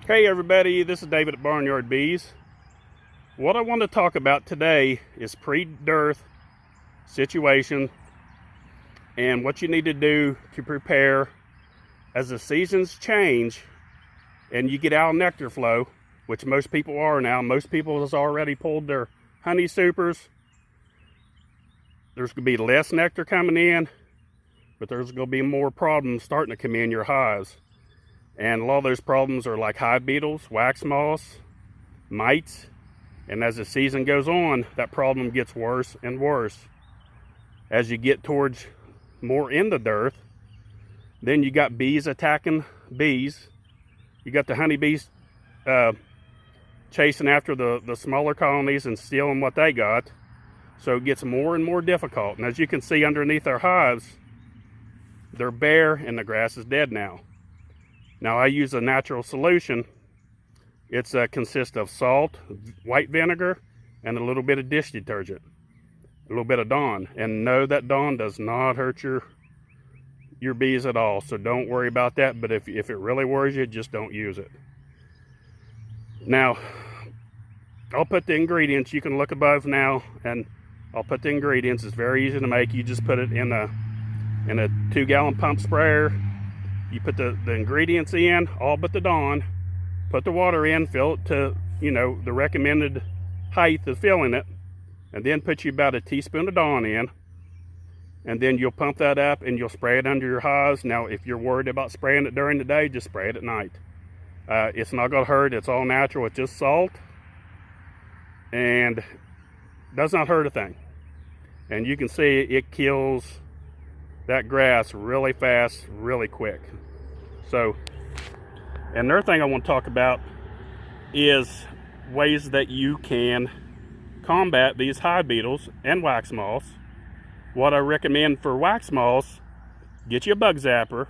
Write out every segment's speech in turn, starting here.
Hey everybody, this is David at Barnyard Bees. What I want to talk about today is pre-dearth situation and what you need to do to prepare as the seasons change and you get out of nectar flow, which most people are now. Most people has already pulled their honey supers. There's going to be less nectar coming in, but there's going to be more problems starting to come in your hives. And a lot of those problems are like hive beetles, wax moths, mites. And as the season goes on, that problem gets worse and worse. As you get towards more in the dearth, then you got bees attacking bees. You got the honeybees chasing after the smaller colonies and stealing what they got. So it gets more and more difficult. And as you can see underneath our hives, they're bare and the grass is dead now. Now I use a natural solution. It's consists of salt, white vinegar, and a little bit of dish detergent, a little bit of Dawn. And no, that Dawn does not hurt your bees at all. So don't worry about that. But if it really worries you, just don't use it. Now, I'll put the ingredients. You can look above now, and I'll put the ingredients. It's very easy to make. You just put it in a 2-gallon pump sprayer. You put the ingredients in, all but the Dawn, put the water in, fill it to, the recommended height of filling it, and then put you about a teaspoon of Dawn in, and then you'll pump that up and you'll spray it under your hives. Now, if you're worried about spraying it during the day, just spray it at night. It's not going to hurt. It's all natural. It's just salt, and does not hurt a thing. And you can see it kills that grass really fast, really quick. So, another thing I want to talk about is ways that you can combat these hive beetles and wax moths. What I recommend for wax moths, get you a bug zapper.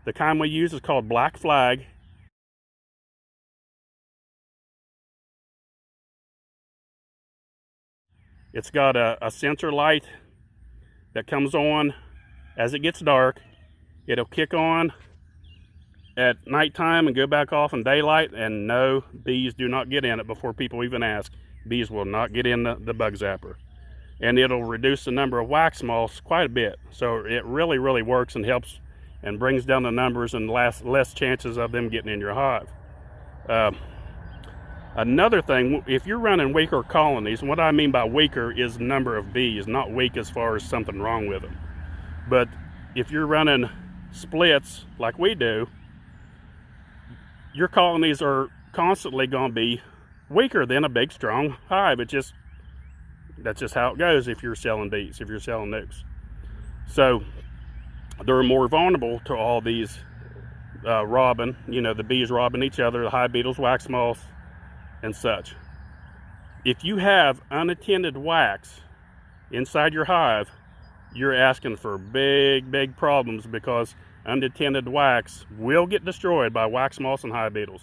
The kind we use is called Black Flag. It's got a sensor light that comes on as it gets dark. It'll kick on at nighttime and go back off in daylight, and no, bees do not get in it before people even ask. Bees will not get in the bug zapper. And it'll reduce the number of wax moths quite a bit. So it really, really works and helps and brings down the numbers and less chances of them getting in your hive. Another thing, if you're running weaker colonies, and what I mean by weaker is number of bees, not weak as far as something wrong with them. But if you're running splits like we do, your colonies are constantly going to be weaker than a big, strong hive. That's just how it goes if you're selling bees, if you're selling Nucs. So they're more vulnerable to all these robbing, the bees robbing each other, the hive beetles, wax moths, and such. If you have unattended wax inside your hive, you're asking for big problems, because unattended wax will get destroyed by wax moths and hive beetles.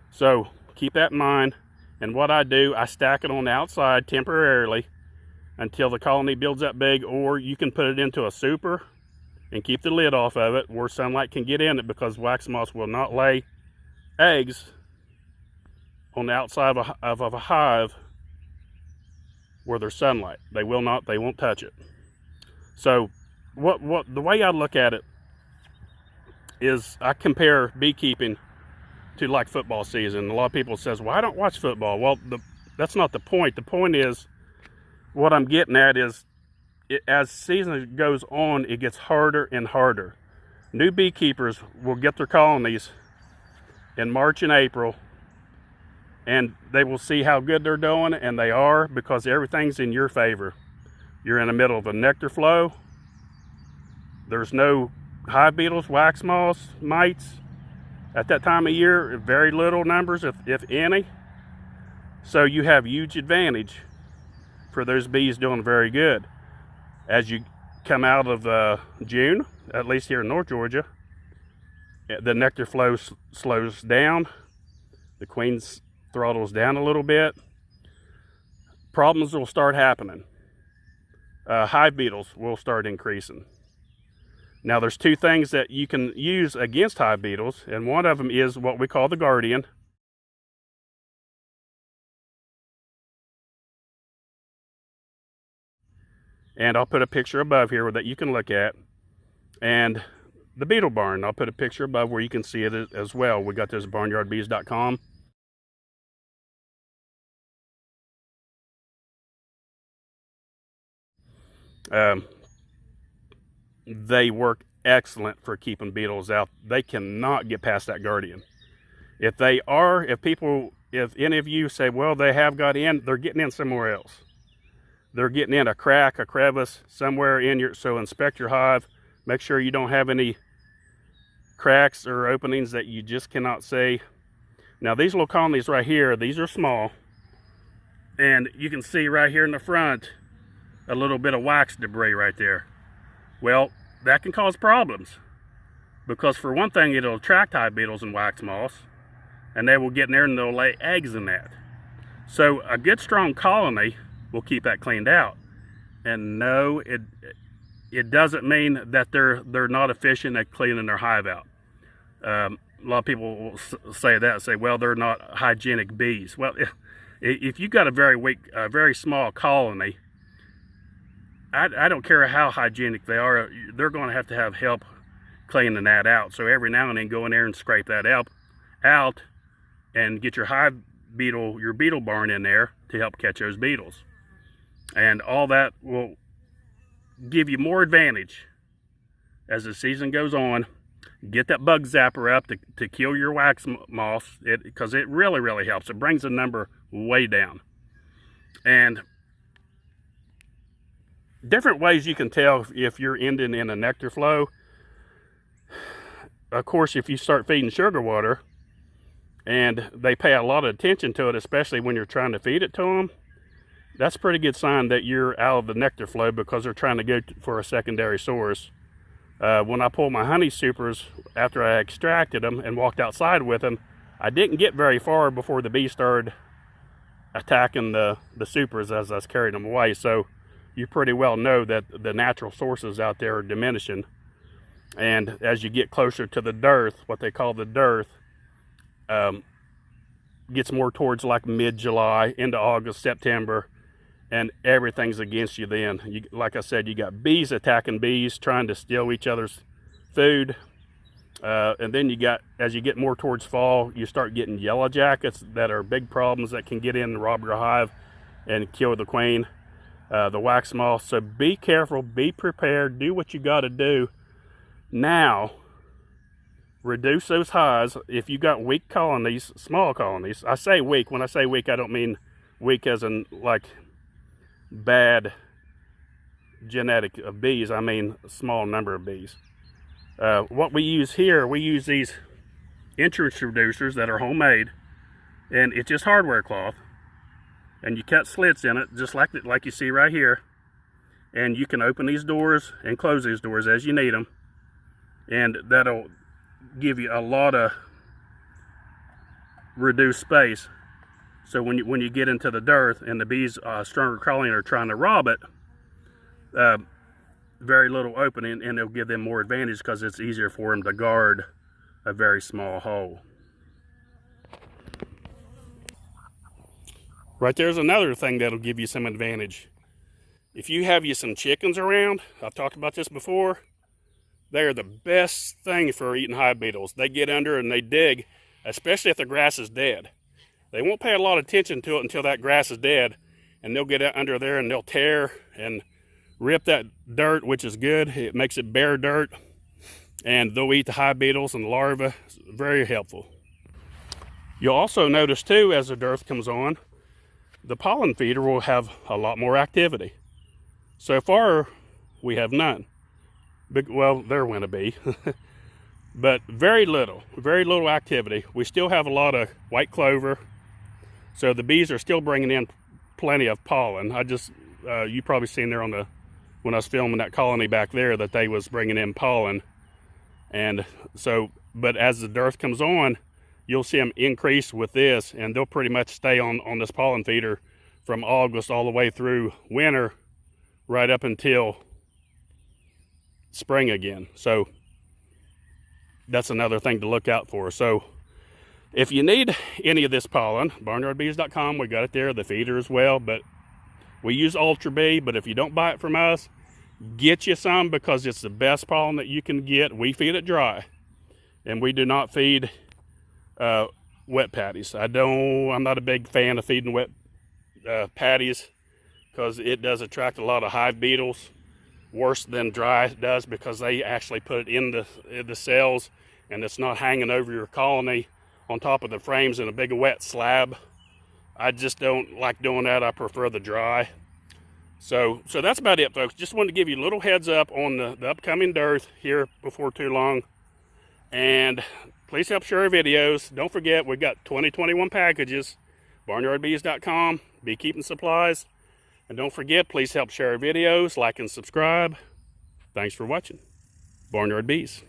So keep that in mind. And what I do, I stack it on the outside temporarily until the colony builds up big, or you can put it into a super and keep the lid off of it where sunlight can get in it, because wax moths will not lay eggs on the outside of a hive where there's sunlight. They won't touch it. So the way I look at it is I compare beekeeping to like football season. A lot of people says, well, I don't watch football. Well, that's not the point. The point is, what I'm getting at is, as season goes on, it gets harder and harder. New beekeepers will get their colonies in March and April, and they will see how good they're doing, and they are, because everything's in your favor. You're in the middle of a nectar flow. There's no hive beetles, wax moths, mites. At that time of year, very little numbers, if any. So you have huge advantage for those bees doing very good. As you come out of June, at least here in North Georgia, the nectar flow slows down. The queen's throttles down a little bit. Problems will start happening. Hive beetles will start increasing. Now there's two things that you can use against hive beetles, and one of them is what we call the guardian. And I'll put a picture above here that you can look at. And the beetle barn, I'll put a picture above where you can see it as well. We got this barnyardbees.com. They work excellent for keeping beetles out. They cannot get past that guardian. If any of you say, well, they have got in, they're getting in somewhere else. They're getting in a crack, a crevice, somewhere in your, so inspect your hive. Make sure you don't have any cracks or openings that you just cannot see. Now these little colonies right here, these are small. And you can see right here in the front, a little bit of wax debris right there. Well, that can cause problems. Because for one thing, it'll attract hive beetles and wax moths. And they will get in there and they'll lay eggs in that. So a good strong colony will keep that cleaned out. And no, it doesn't mean that they're not efficient at cleaning their hive out. A lot of people will say that, say, well, they're not hygienic bees. Well, if you've got a very weak, very small colony, I don't care how hygienic they are, they're going to have help cleaning that out. So every now and then go in there and scrape that out and get your your beetle barn in there to help catch those beetles. And all that will give you more advantage as the season goes on. Get that bug zapper up to kill your wax moths, because it really, really helps. It brings the number way down. And different ways you can tell if you're ending in a nectar flow. Of course, if you start feeding sugar water and they pay a lot of attention to it, especially when you're trying to feed it to them, that's a pretty good sign that you're out of the nectar flow, because they're trying to go for a secondary source. When I pulled my honey supers after I extracted them and walked outside with them, I didn't get very far before the bees started attacking the supers as I was carrying them away. So you pretty well know that the natural sources out there are diminishing. And as you get closer to the dearth, what they call the dearth, gets more towards like mid-July into August, September, and everything's against you then. Like I said, you got bees attacking bees, trying to steal each other's food. And then as you get more towards fall, you start getting yellow jackets that are big problems that can get in and rob your hive and kill the queen, the wax moth. So be careful, be prepared, do what you got to do. Now, reduce those hives. If you got weak colonies, small colonies, I say weak. When I say weak, I don't mean weak as in like bad genetic of bees. I mean a small number of bees. What we use here, we use these entrance reducers that are homemade, and it's just hardware cloth, and you cut slits in it just like you see right here, and you can open these doors and close these doors as you need them, and that'll give you a lot of reduced space. So when you get into the dearth and the bees, stronger colony, are trying to rob it, very little opening, and it'll give them more advantage because it's easier for them to guard a very small hole. Right there's another thing that'll give you some advantage. If you have some chickens around, I've talked about this before, they're the best thing for eating hive beetles. They get under and they dig, especially if the grass is dead. They won't pay a lot of attention to it until that grass is dead, and they'll get under there and they'll tear and rip that dirt, which is good. It makes it bare dirt, and they'll eat the hive beetles and larvae. It's very helpful. You'll also notice too, as the dearth comes on, the pollen feeder will have a lot more activity. So far, we have none. Well, there went a bee. But very little activity. We still have a lot of white clover. So the bees are still bringing in plenty of pollen. You probably seen there when I was filming that colony back there, that they was bringing in pollen. And so, but as the dearth comes on, you'll see them increase with this, and they'll pretty much stay on this pollen feeder from August all the way through winter, right up until spring again. So that's another thing to look out for. So if you need any of this pollen, barnyardbees.com, we got it there, the feeder as well, but we use Ultra Bee. But if you don't buy it from us, get you some, because it's the best pollen that you can get. We feed it dry, and we do not feed wet patties. I'm not a big fan of feeding wet patties, because it does attract a lot of hive beetles, worse than dry does, because they actually put it in the cells, and it's not hanging over your colony on top of the frames in a big wet slab. I just don't like doing that. I prefer the dry. So that's about it, folks. Just wanted to give you a little heads up on the upcoming dearth here before too long. And please help share our videos. Don't forget, we've got 2021 packages, barnyardbees.com, beekeeping supplies. And don't forget, please help share our videos, like and subscribe. Thanks for watching. Barnyard Bees.